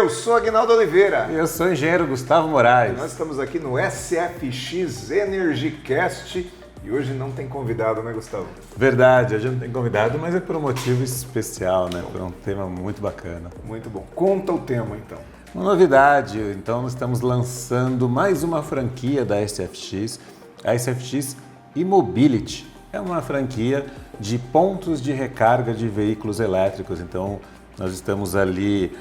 Eu sou Aguinaldo Oliveira. Eu sou o engenheiro Gustavo Moraes. Nós estamos aqui no SFX EnergyCast e hoje não tem convidado, né, Gustavo? Verdade, hoje não tem convidado, mas é por um motivo especial, né? Por um tema muito bacana. Muito bom. Conta o tema, então. Uma novidade, então nós estamos lançando mais uma franquia da SFX, a SFX E-Mobility. É uma franquia de pontos de recarga de veículos elétricos, então nós estamos ali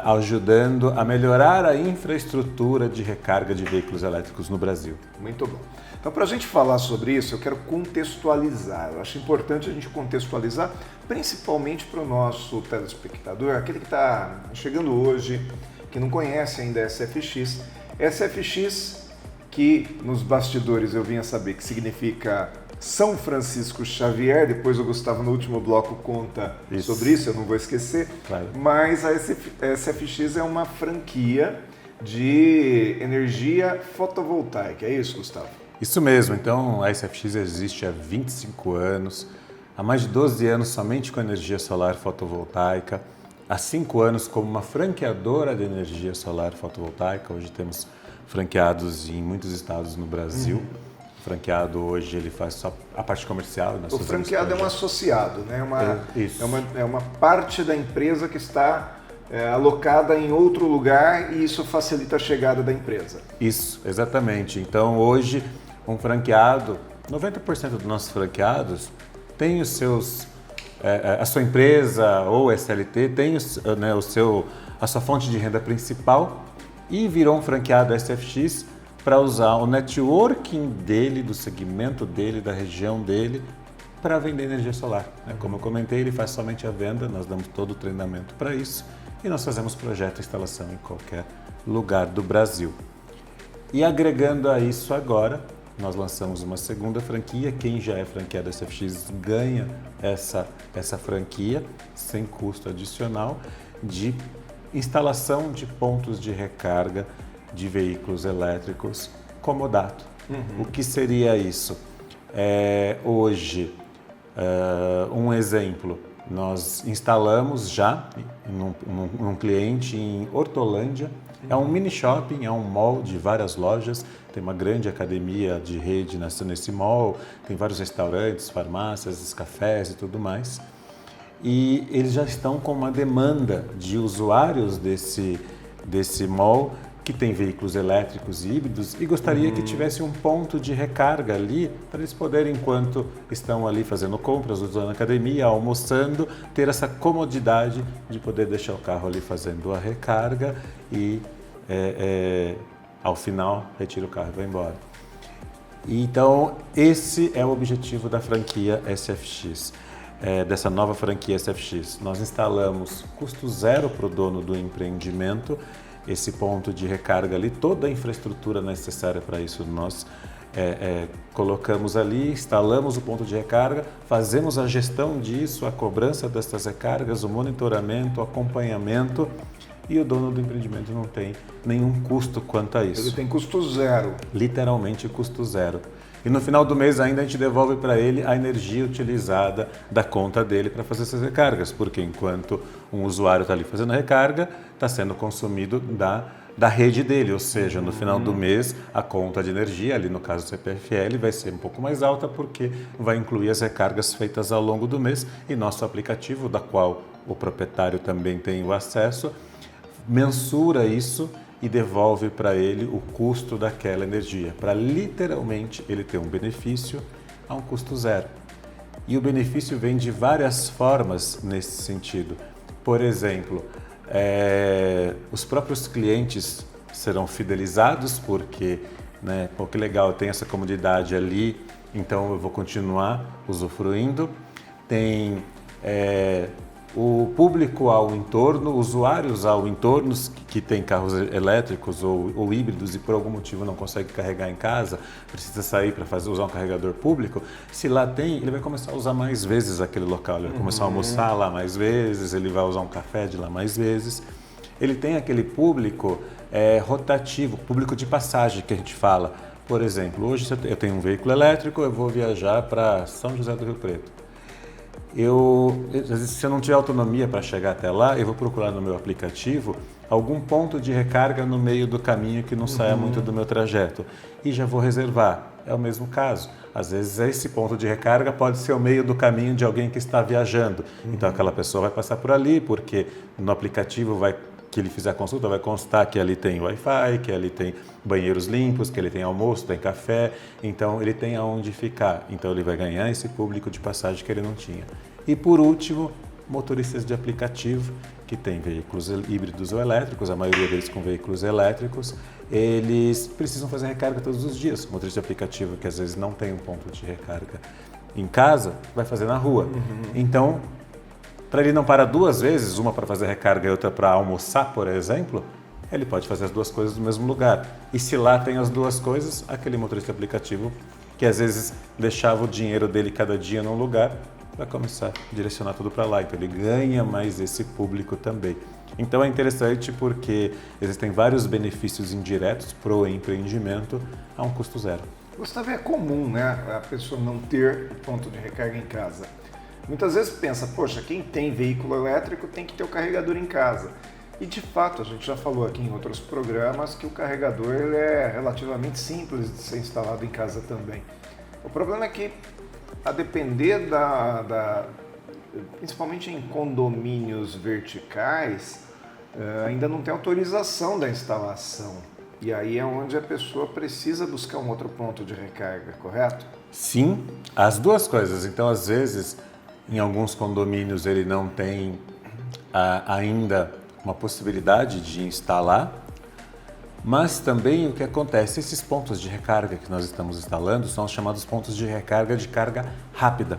ajudando a melhorar a infraestrutura de recarga de veículos elétricos no Brasil. Muito bom. Então, para a gente falar sobre isso, eu quero contextualizar. Eu acho importante a gente contextualizar, principalmente para o nosso telespectador, aquele que está chegando hoje, que não conhece ainda a SFX. SFX, que nos bastidores eu vim a saber que significa São Francisco Xavier, depois o Gustavo no último bloco conta sobre isso, eu não vou esquecer, claro. Mas a SFX é uma franquia de energia fotovoltaica, é isso, Gustavo? Isso mesmo, então a SFX existe há 25 anos, há mais de 12 anos somente com energia solar fotovoltaica, há 5 anos como uma franqueadora de energia solar fotovoltaica, hoje temos franqueados em muitos estados no Brasil. O franqueado hoje ele faz só a parte comercial. O franqueado é um associado, né? Isso. É uma parte da empresa que está alocada em outro lugar e isso facilita a chegada da empresa. Isso, exatamente. Então hoje um franqueado, 90% dos nossos franqueados tem os seus, a sua empresa ou SLT tem a sua fonte de renda principal e virou um franqueado SFX para usar o networking dele, do segmento dele, da região dele, para vender energia solar. Como eu comentei, ele faz somente a venda, nós damos todo o treinamento para isso e nós fazemos projeto e instalação em qualquer lugar do Brasil. E agregando a isso agora, nós lançamos uma segunda franquia, quem já é franqueado SFX ganha essa franquia sem custo adicional de instalação de pontos de recarga de veículos elétricos comodato. O que seria isso? Hoje, um exemplo, nós instalamos já num cliente em Hortolândia, é um mini shopping, é um mall de várias lojas, tem uma grande academia de rede nesse mall, tem vários restaurantes, farmácias, cafés e tudo mais. E eles já estão com uma demanda de usuários desse mall que tem veículos elétricos e híbridos e gostaria que tivesse um ponto de recarga ali para eles poderem, enquanto estão ali fazendo compras, usando a academia, almoçando, ter essa comodidade de poder deixar o carro ali fazendo a recarga e ao final retira o carro e vai embora. Então esse é o objetivo da franquia SFX. Dessa nova franquia SFX. Nós instalamos custo zero para o dono do empreendimento, esse ponto de recarga ali, toda a infraestrutura necessária para isso nós colocamos ali, instalamos o ponto de recarga, fazemos a gestão disso, a cobrança dessas recargas, o monitoramento, o acompanhamento e o dono do empreendimento não tem nenhum custo quanto a isso. Ele tem custo zero. Literalmente custo zero. E no final do mês ainda a gente devolve para ele a energia utilizada da conta dele para fazer essas recargas, porque enquanto um usuário está ali fazendo a recarga, está sendo consumido da rede dele, ou seja, no final do mês a conta de energia, ali no caso do CPFL, vai ser um pouco mais alta porque vai incluir as recargas feitas ao longo do mês e nosso aplicativo, da qual o proprietário também tem o acesso, mensura isso e devolve para ele o custo daquela energia, para literalmente ele ter um benefício a um custo zero. E o benefício vem de várias formas nesse sentido. Por exemplo, os próprios clientes serão fidelizados porque, pô, que legal, tem essa comodidade ali, então eu vou continuar usufruindo. Tem o público ao entorno, usuários ao entorno que tem carros elétricos ou híbridos e por algum motivo não consegue carregar em casa, precisa sair para usar um carregador público, se lá tem, ele vai começar a usar mais vezes aquele local, ele vai começar a almoçar lá mais vezes, ele vai usar um café de lá mais vezes. Ele tem aquele público rotativo, público de passagem que a gente fala. Por exemplo, hoje eu tenho um veículo elétrico, eu vou viajar para São José do Rio Preto. Às vezes, se eu não tiver autonomia para chegar até lá, eu vou procurar no meu aplicativo algum ponto de recarga no meio do caminho que não saia muito do meu trajeto e já vou reservar. É o mesmo caso. Às vezes esse ponto de recarga pode ser o meio do caminho de alguém que está viajando. Então aquela pessoa vai passar por ali porque no aplicativo que ele fizer a consulta vai constar que ali tem Wi-Fi, que ali tem banheiros limpos, que ele tem almoço, tem café. Então ele tem aonde ficar. Então ele vai ganhar esse público de passagem que ele não tinha. E por último, motoristas de aplicativo que têm veículos híbridos ou elétricos, a maioria deles com veículos elétricos, eles precisam fazer recarga todos os dias. O motorista de aplicativo que às vezes não tem um ponto de recarga em casa, vai fazer na rua. Então, para ele não parar duas vezes, uma para fazer recarga e outra para almoçar, por exemplo, ele pode fazer as duas coisas no mesmo lugar. E se lá tem as duas coisas, aquele motorista de aplicativo que às vezes deixava o dinheiro dele cada dia num lugar, vai começar a direcionar tudo para lá. Então ele ganha mais esse público também. Então é interessante porque existem vários benefícios indiretos para o empreendimento a um custo zero. Gustavo, é comum, né, a pessoa não ter ponto de recarga em casa. Muitas vezes pensa, poxa, quem tem veículo elétrico tem que ter o carregador em casa. E de fato, a gente já falou aqui em outros programas que o carregador ele é relativamente simples de ser instalado em casa também. O problema é que, a depender principalmente em condomínios verticais, ainda não tem autorização da instalação. E aí é onde a pessoa precisa buscar um outro ponto de recarga, correto? Sim, as duas coisas. Então, às vezes, em alguns condomínios ele não tem ainda uma possibilidade de instalar, mas também o que acontece, esses pontos de recarga que nós estamos instalando são os chamados pontos de recarga de carga rápida.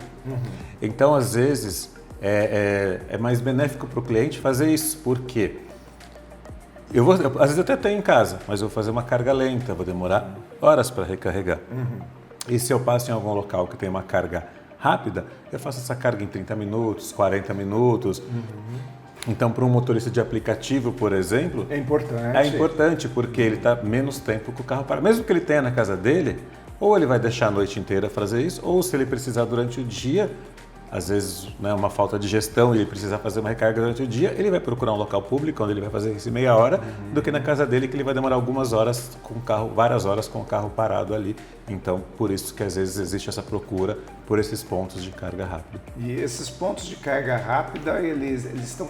Então, às vezes, é mais benéfico para o cliente fazer isso, porque às vezes eu até tenho em casa, mas eu vou fazer uma carga lenta, vou demorar horas para recarregar. E se eu passo em algum local que tem uma carga rápida, eu faço essa carga em 30 minutos, 40 minutos. Então, para um motorista de aplicativo, por exemplo, é importante. É importante porque ele está menos tempo com o carro parado. Mesmo que ele tenha na casa dele, ou ele vai deixar a noite inteira fazer isso, ou se ele precisar durante o dia, às vezes uma falta de gestão e ele precisa fazer uma recarga durante o dia, ele vai procurar um local público onde ele vai fazer isso em meia hora, do que na casa dele que ele vai demorar algumas horas com o carro, várias horas com o carro parado ali. Então, por isso que às vezes existe essa procura por esses pontos de carga rápida. E esses pontos de carga rápida, eles estão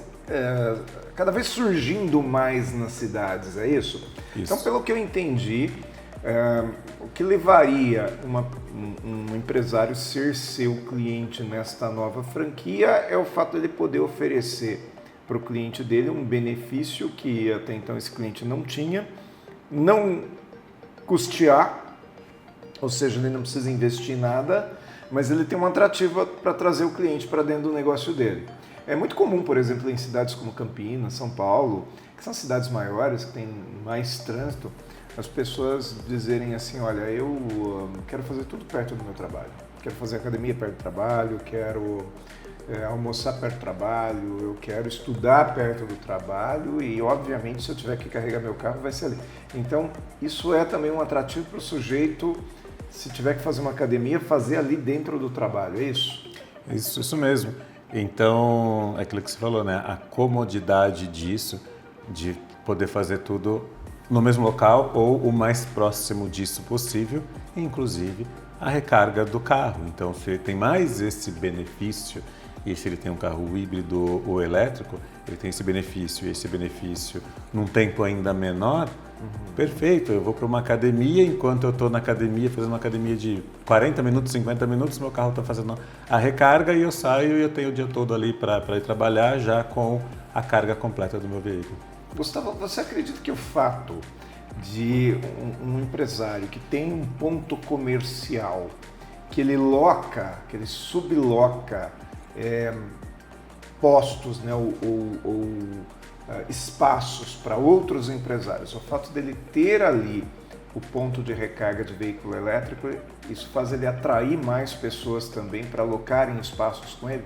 cada vez surgindo mais nas cidades, é isso? Isso. Então, pelo que eu entendi, o que levaria um empresário ser seu cliente nesta nova franquia é o fato de ele poder oferecer para o cliente dele um benefício que até então esse cliente não tinha, não custear, ou seja, ele não precisa investir nada, mas ele tem uma atrativa para trazer o cliente para dentro do negócio dele. É muito comum, por exemplo, em cidades como Campinas, São Paulo, que são cidades maiores, que têm mais trânsito, as pessoas dizerem assim, olha, eu quero fazer tudo perto do meu trabalho. Quero fazer academia perto do trabalho, quero almoçar perto do trabalho, eu quero estudar perto do trabalho e, obviamente, se eu tiver que carregar meu carro, vai ser ali. Então, isso é também um atrativo para o sujeito, se tiver que fazer uma academia, fazer ali dentro do trabalho, é isso? Isso mesmo. Então, é aquilo que você falou, né? A comodidade disso, de poder fazer tudo no mesmo local ou o mais próximo disso possível, inclusive a recarga do carro. Então, se ele tem mais esse benefício, e se ele tem um carro híbrido ou elétrico, ele tem esse benefício e esse benefício num tempo ainda menor, perfeito, eu vou para uma academia, enquanto eu estou na academia, fazendo uma academia de 40 minutos, 50 minutos, meu carro está fazendo a recarga e eu saio e eu tenho o dia todo ali para ir trabalhar já com a carga completa do meu veículo. Gustavo, você acredita que o fato de um empresário que tem um ponto comercial, que ele subloca postos, né, ou espaços para outros empresários, o fato dele ter ali o ponto de recarga de veículo elétrico, isso faz ele atrair mais pessoas também para alocarem espaços com ele?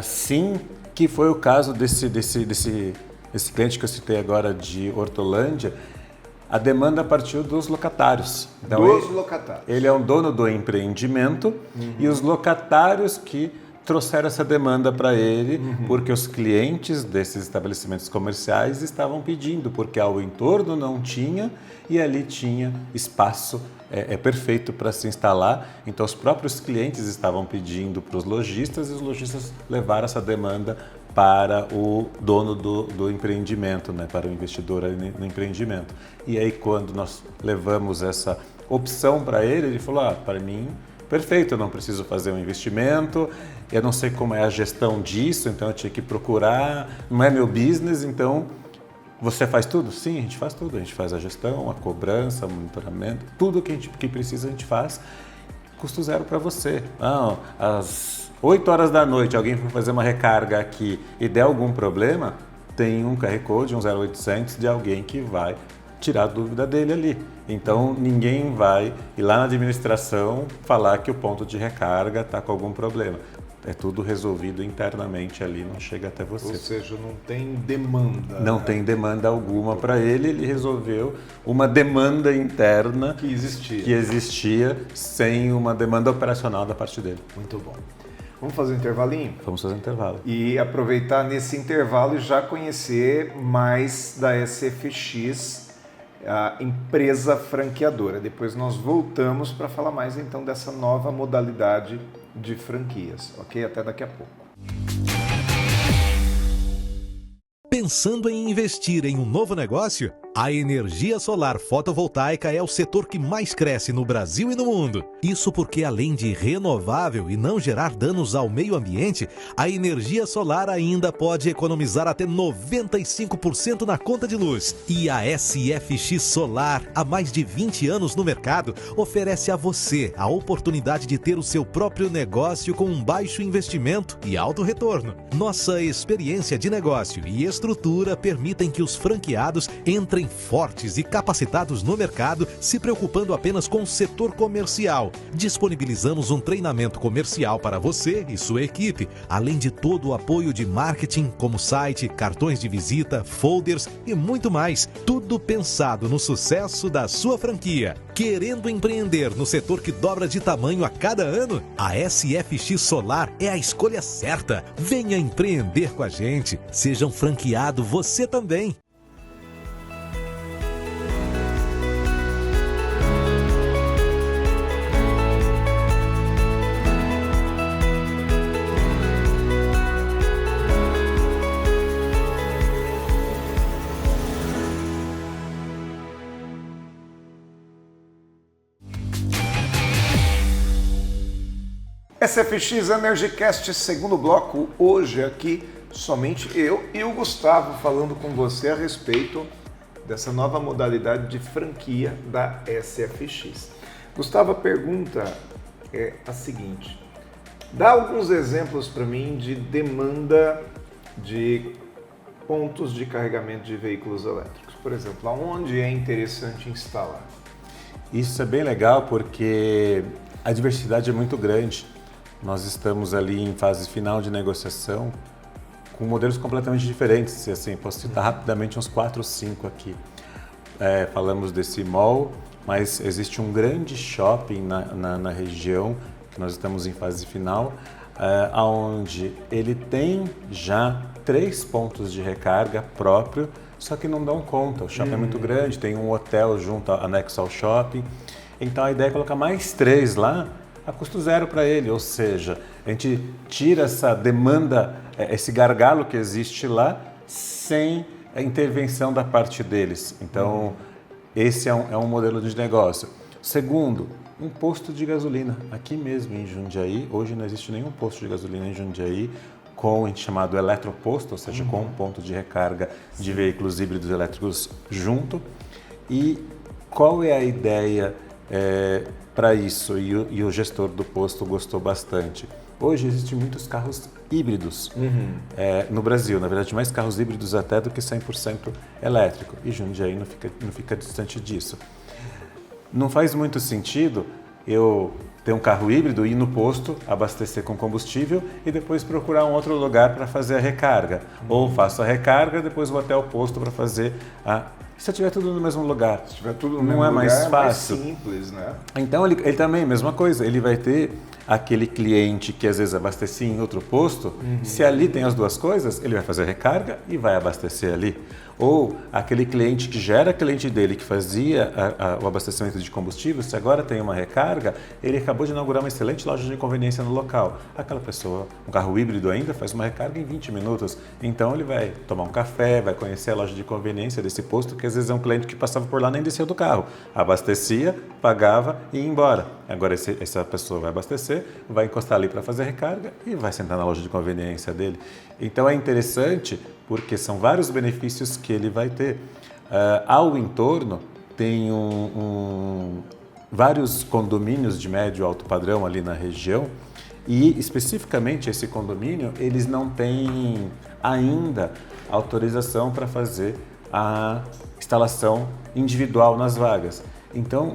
Sim, que foi o caso desse cliente que eu citei agora de Hortolândia. A demanda partiu dos locatários. Então, dos locatários. Ele é um dono do empreendimento e os locatários que trouxeram essa demanda para ele, porque os clientes desses estabelecimentos comerciais estavam pedindo, porque ao entorno não tinha e ali tinha espaço perfeito para se instalar. Então os próprios clientes estavam pedindo para os lojistas e os lojistas levaram essa demanda para o dono do empreendimento, né, para o investidor no empreendimento. E aí quando nós levamos essa opção para ele, ele falou, para mim, perfeito, eu não preciso fazer um investimento, eu não sei como é a gestão disso, então eu tinha que procurar, não é meu business, então você faz tudo? Sim, a gente faz tudo, a gente faz a gestão, a cobrança, o monitoramento, tudo que precisa a gente faz, custo zero para você. Às 8 horas da noite alguém for fazer uma recarga aqui e der algum problema, tem um QR Code, um 0800 de alguém que vai tirar a dúvida dele ali. Então ninguém vai ir lá na administração falar que o ponto de recarga está com algum problema. É tudo resolvido internamente ali, não chega até você. Ou seja, não tem demanda. Não tem demanda alguma para ele, ele resolveu uma demanda interna que existia sem uma demanda operacional da parte dele. Muito bom. Vamos fazer um intervalinho? Vamos fazer um intervalo. E aproveitar nesse intervalo e já conhecer mais da SFX, a empresa franqueadora. Depois nós voltamos para falar mais então dessa nova modalidade de franquias, ok? Até daqui a pouco. Pensando em investir em um novo negócio? A energia solar fotovoltaica é o setor que mais cresce no Brasil e no mundo. Isso porque, além de renovável e não gerar danos ao meio ambiente, a energia solar ainda pode economizar até 95% na conta de luz. E a SFX Solar, há mais de 20 anos no mercado, oferece a você a oportunidade de ter o seu próprio negócio com um baixo investimento e alto retorno. Nossa experiência de negócio e estrutura permitem que os franqueados entrem fortes e capacitados no mercado, se preocupando apenas com o setor comercial. Disponibilizamos um treinamento comercial para você e sua equipe, além de todo o apoio de marketing, como site, cartões de visita, folders e muito mais. Tudo pensado no sucesso da sua franquia. Querendo empreender no setor que dobra de tamanho a cada ano? A SFX Solar é a escolha certa. Venha empreender com a gente. Seja um franqueado você também. SFX EnergyCast, segundo bloco, hoje aqui somente eu e o Gustavo falando com você a respeito dessa nova modalidade de franquia da SFX. Gustavo, a pergunta é a seguinte: dá alguns exemplos para mim de demanda de pontos de carregamento de veículos elétricos. Por exemplo, aonde é interessante instalar? Isso é bem legal porque a diversidade é muito grande. Nós estamos ali em fase final de negociação com modelos completamente diferentes. Assim, posso citar rapidamente uns 4 ou 5 aqui. Falamos desse mall, mas existe um grande shopping na região, que nós estamos em fase final, onde ele tem já 3 pontos de recarga próprio, só que não dão conta. O shopping é muito grande, tem um hotel junto, anexo ao shopping. Então a ideia é colocar mais 3 lá, a custo zero para ele, ou seja, a gente tira essa demanda, esse gargalo que existe lá, sem a intervenção da parte deles. Então, esse é um modelo de negócio. Segundo, um posto de gasolina, aqui mesmo em Jundiaí. Hoje não existe nenhum posto de gasolina em Jundiaí com o chamado eletroposto, ou seja, com um ponto de recarga de veículos híbridos elétricos junto. E qual é a ideia para isso? E o gestor do posto gostou bastante. Hoje existem muitos carros híbridos no Brasil, na verdade mais carros híbridos até do que 100% elétrico, e Jundiaí não fica distante disso. Não faz muito sentido eu ter um carro híbrido, ir no posto, abastecer com combustível e depois procurar um outro lugar para fazer a recarga. Ou faço a recarga, depois vou até o posto para fazer a... Se eu tiver tudo no mesmo lugar, se tiver tudo no não mesmo é lugar, mais fácil. É mais simples, né? Então ele também, mesma coisa, ele vai ter aquele cliente que às vezes abastecia em outro posto, se ali tem as duas coisas, ele vai fazer recarga e vai abastecer ali. Ou aquele cliente que já era cliente dele, que fazia o abastecimento de combustível, se agora tem uma recarga, ele acabou de inaugurar uma excelente loja de conveniência no local. Aquela pessoa, um carro híbrido ainda, faz uma recarga em 20 minutos. Então ele vai tomar um café, vai conhecer a loja de conveniência desse posto, que às vezes é um cliente que passava por lá nem desceu do carro. Abastecia, pagava e ia embora. Agora essa pessoa vai abastecer, vai encostar ali para fazer recarga e vai sentar na loja de conveniência dele. Então é interessante porque são vários benefícios que ele vai ter. Ao entorno tem vários condomínios de médio e alto padrão ali na região e especificamente esse condomínio, eles não têm ainda autorização para fazer a instalação individual nas vagas. Então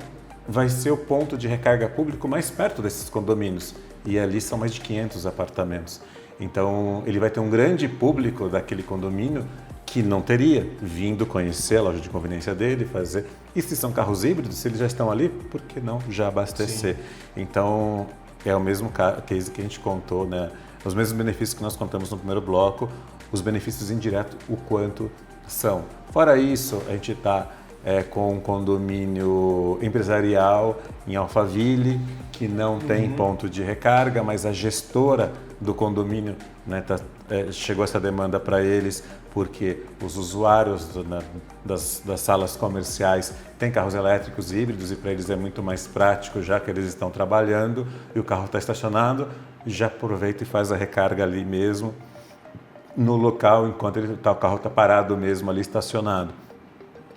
vai ser o ponto de recarga público mais perto desses condomínios e ali são mais de 500 apartamentos. Então ele vai ter um grande público daquele condomínio que não teria vindo conhecer a loja de conveniência dele, fazer. E se são carros híbridos, se eles já estão ali, por que não já abastecer? Sim. Então é o mesmo case que a gente contou, né? Os mesmos benefícios que nós contamos no primeiro bloco, os benefícios indiretos, o quanto são. Fora isso, a gente está com um condomínio empresarial em Alphaville, que não tem ponto de recarga, mas a gestora do condomínio, né, chegou essa demanda para eles, porque os usuários das salas comerciais têm carros elétricos híbridos e para eles é muito mais prático, já que eles estão trabalhando e o carro está estacionado, já aproveita e faz a recarga ali mesmo, no local, enquanto o carro está parado mesmo ali estacionado.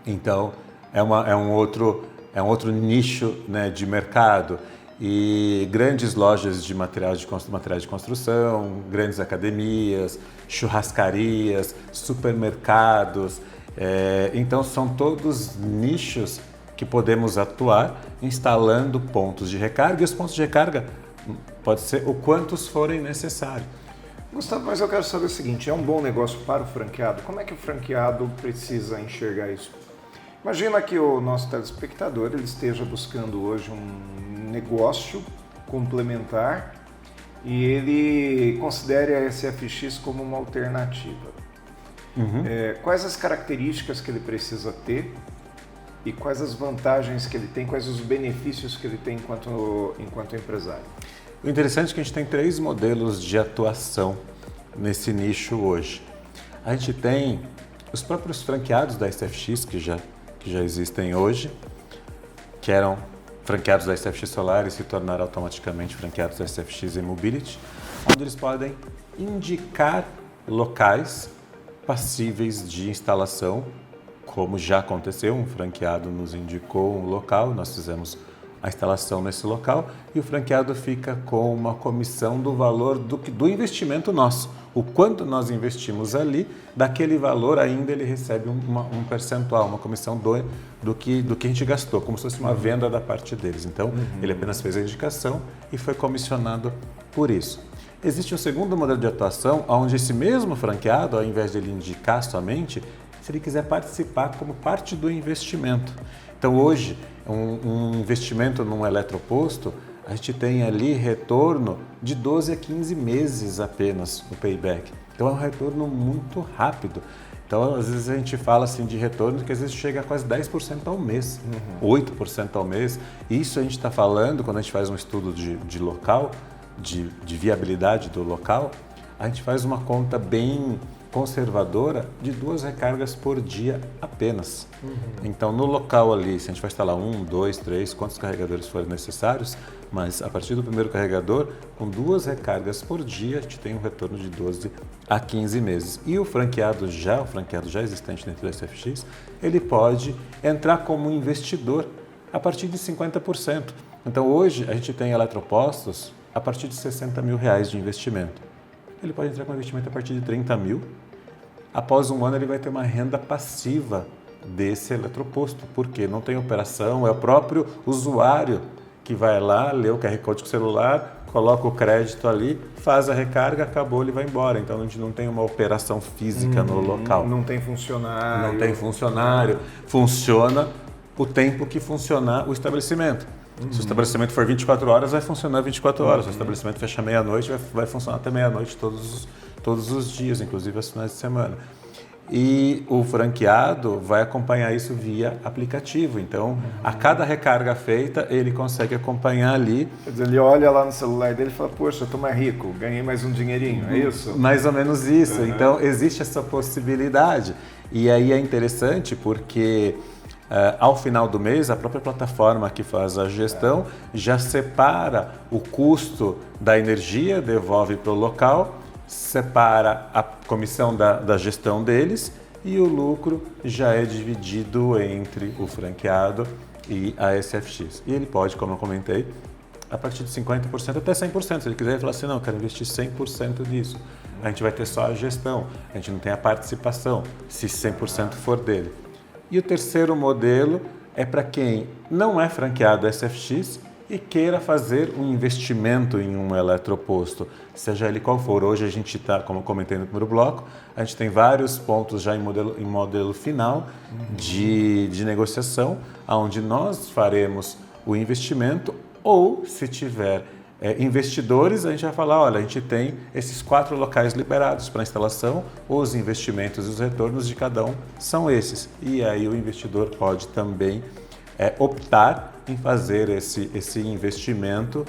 Então, é um outro nicho, né, de mercado e grandes lojas de materiais de construção, grandes academias, churrascarias, supermercados. Então, são todos nichos que podemos atuar instalando pontos de recarga e os pontos de recarga pode ser o quantos forem necessários. Gustavo, mas eu quero saber o seguinte, é um bom negócio para o franqueado? Como é que o franqueado precisa enxergar isso? Imagina que o nosso telespectador ele esteja buscando hoje um negócio complementar e ele considere a SFX como uma alternativa. Quais as características que ele precisa ter e quais as vantagens que ele tem, quais os benefícios que ele tem enquanto empresário? O interessante é que a gente tem 3 modelos de atuação nesse nicho hoje. A gente tem os próprios franqueados da SFX, que já existem hoje, que eram franqueados da SFX Solar e se tornaram automaticamente franqueados da SFX E-Mobility, onde eles podem indicar locais passíveis de instalação, como já aconteceu, um franqueado nos indicou um local, nós fizemos a instalação nesse local e o franqueado fica com uma comissão do valor do investimento nosso. O quanto nós investimos ali, daquele valor ainda ele recebe um percentual, uma comissão do que a gente gastou, como se fosse uma venda da parte deles. Então, ele apenas fez a indicação e foi comissionado por isso. Existe um segundo modelo de atuação, onde esse mesmo franqueado, ao invés de ele indicar somente, se ele quiser participar como parte do investimento. Então, hoje, um investimento num eletroposto, a gente tem ali retorno de 12 a 15 meses apenas no payback. Então, é um retorno muito rápido. Então, às vezes a gente fala assim de retorno que às vezes chega a quase 10% ao mês, 8% ao mês. Isso a gente está falando, quando a gente faz um estudo de local, de viabilidade do local, a gente faz uma conta bem conservadora de 2 recargas por dia apenas. Então, no local ali, se a gente vai instalar 1, 2, 3, quantos carregadores forem necessários, mas a partir do primeiro carregador, com 2 recargas por dia, a gente tem um retorno de 12 a 15 meses. E o franqueado já existente dentro da SFX, ele pode entrar como investidor a partir de 50%. Então, hoje, a gente tem eletropostos a partir de R$60 mil de investimento. Ele pode entrar com investimento a partir de 30 mil. Após um ano, ele vai ter uma renda passiva desse eletroposto, porque não tem operação, é o próprio usuário que vai lá, lê o QR Code com o celular, coloca o crédito ali, faz a recarga, acabou, ele vai embora. Então, a gente não tem uma operação física no local. Não tem funcionário. Não tem funcionário. Funciona o tempo que funcionar o estabelecimento. Se o estabelecimento for 24 horas, vai funcionar 24 horas. Se o estabelecimento fechar meia-noite, vai funcionar até meia-noite todos os dias, inclusive aos finais de semana. E o franqueado vai acompanhar isso via aplicativo. Então, a cada recarga feita, ele consegue acompanhar ali. Quer dizer, ele olha lá no celular dele e fala, poxa, eu tô mais rico, ganhei mais um dinheirinho, é isso? Mais ou menos isso. Então, existe essa possibilidade. E aí é interessante porque, ao final do mês, a própria plataforma que faz a gestão já separa o custo da energia, devolve para o local, separa a comissão da gestão deles e o lucro já é dividido entre o franqueado e a SFX. E ele pode, como eu comentei, a partir de 50% até 100%. Se ele quiser falar assim, não, eu quero investir 100% nisso, a gente vai ter só a gestão, a gente não tem a participação, se 100% for dele. E o terceiro modelo é para quem não é franqueado SFX e queira fazer um investimento em um eletroposto, seja ele qual for. Hoje a gente está, como eu comentei no primeiro bloco, a gente tem vários pontos já em modelo final de negociação, onde nós faremos o investimento, ou se tiver investidores, a gente vai falar, olha, a gente tem esses 4 locais liberados para instalação, os investimentos e os retornos de cada um são esses. E aí o investidor pode também optar em fazer esse investimento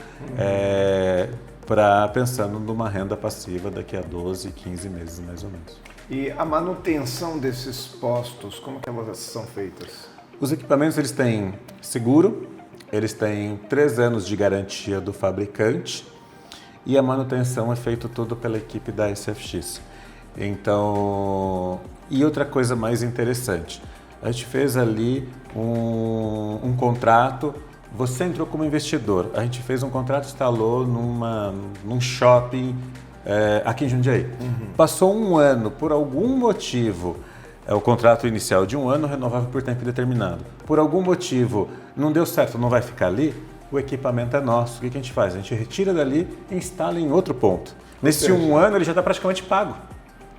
pensando numa renda passiva daqui a 12, 15 meses mais ou menos. E a manutenção desses postos, como que elas são feitas? Os equipamentos eles têm seguro, eles têm 3 anos de garantia do fabricante e a manutenção é feita tudo pela equipe da SFX. Então, e outra coisa mais interessante, a gente fez ali um contrato, você entrou como investidor, a gente fez um contrato, instalou num shopping aqui em Jundiaí. Passou um ano, por algum motivo, o contrato inicial de 1 ano, renovável por tempo indeterminado. Por algum motivo não deu certo, não vai ficar ali, o equipamento é nosso. O que a gente faz? A gente retira dali e instala em outro ponto. Nesse 1 ano ele já está praticamente pago.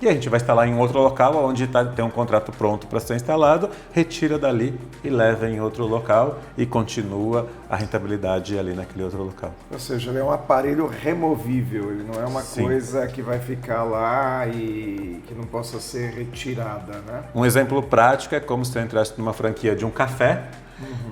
E a gente vai instalar em outro local onde tem um contrato pronto para ser instalado, retira dali e leva em outro local e continua a rentabilidade ali naquele outro local. Ou seja, ele é um aparelho removível, ele não é uma coisa que vai ficar lá e que não possa ser retirada, né? Um exemplo prático é como se eu entrasse numa franquia de um café.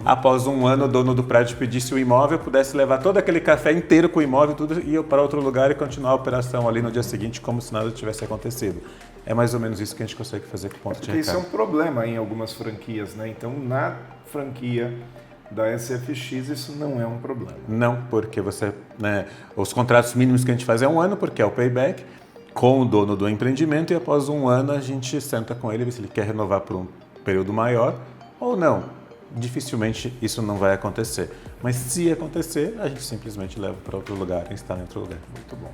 Após 1 ano, o dono do prédio pedisse o imóvel, pudesse levar todo aquele café inteiro com o imóvel, tudo, e ir para outro lugar e continuar a operação ali no dia seguinte como se nada tivesse acontecido. É mais ou menos isso que a gente consegue fazer com o ponto de recarga. Isso é um problema em algumas franquias, né? Então, na franquia da SFX, isso não é um problema. Não, porque os contratos mínimos que a gente faz é 1 ano, porque é o payback, com o dono do empreendimento, e após 1 ano a gente senta com ele, vê se ele quer renovar por um período maior ou não. Dificilmente isso não vai acontecer, mas se acontecer, a gente simplesmente leva para outro lugar e instala em outro lugar. Muito bom.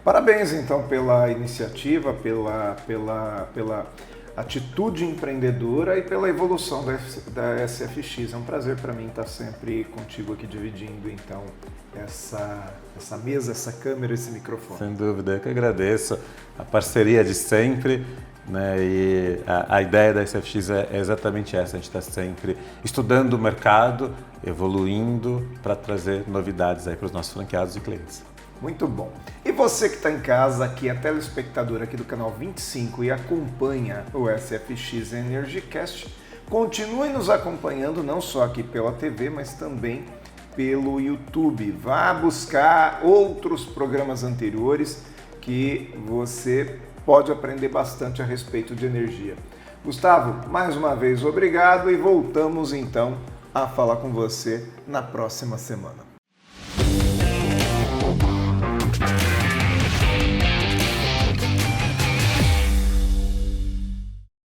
Parabéns então pela iniciativa, pela atitude empreendedora e pela evolução da SFX. É um prazer para mim estar sempre contigo aqui dividindo então essa mesa, essa câmera, esse microfone. Sem dúvida, eu que agradeço a parceria de sempre. E a ideia da SFX é exatamente essa, a gente está sempre estudando o mercado, evoluindo para trazer novidades aí para os nossos franqueados e clientes. Muito bom. E você que está em casa, que é telespectador aqui do canal 25 e acompanha o SFX EnergyCast, continue nos acompanhando não só aqui pela TV, mas também pelo YouTube. Vá buscar outros programas anteriores que você pode aprender bastante a respeito de energia. Gustavo, mais uma vez obrigado e voltamos então a falar com você na próxima semana.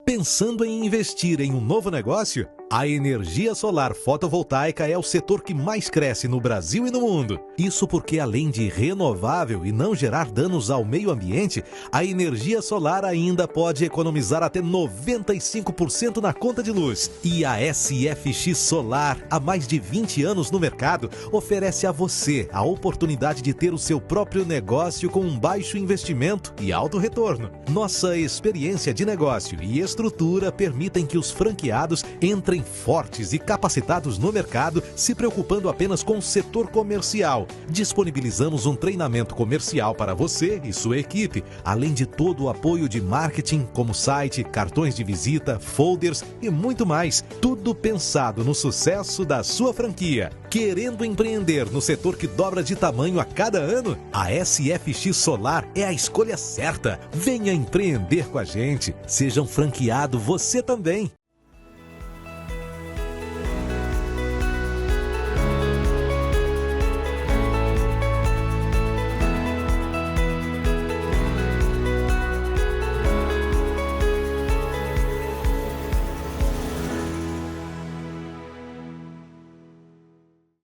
Pensando em investir em um novo negócio? A energia solar fotovoltaica é o setor que mais cresce no Brasil e no mundo. Isso porque, além de renovável e não gerar danos ao meio ambiente, a energia solar ainda pode economizar até 95% na conta de luz. E a SFX Solar, há mais de 20 anos no mercado, oferece a você a oportunidade de ter o seu próprio negócio com um baixo investimento e alto retorno. Nossa experiência de negócio e estrutura permitem que os franqueados entrem também fortes e capacitados no mercado, se preocupando apenas com o setor comercial. Disponibilizamos um treinamento comercial para você e sua equipe, além de todo o apoio de marketing, como site, cartões de visita, folders e muito mais. Tudo pensado no sucesso da sua franquia. Querendo empreender no setor que dobra de tamanho a cada ano? A SFX Solar é a escolha certa. Venha empreender com a gente. Seja um franqueado você também.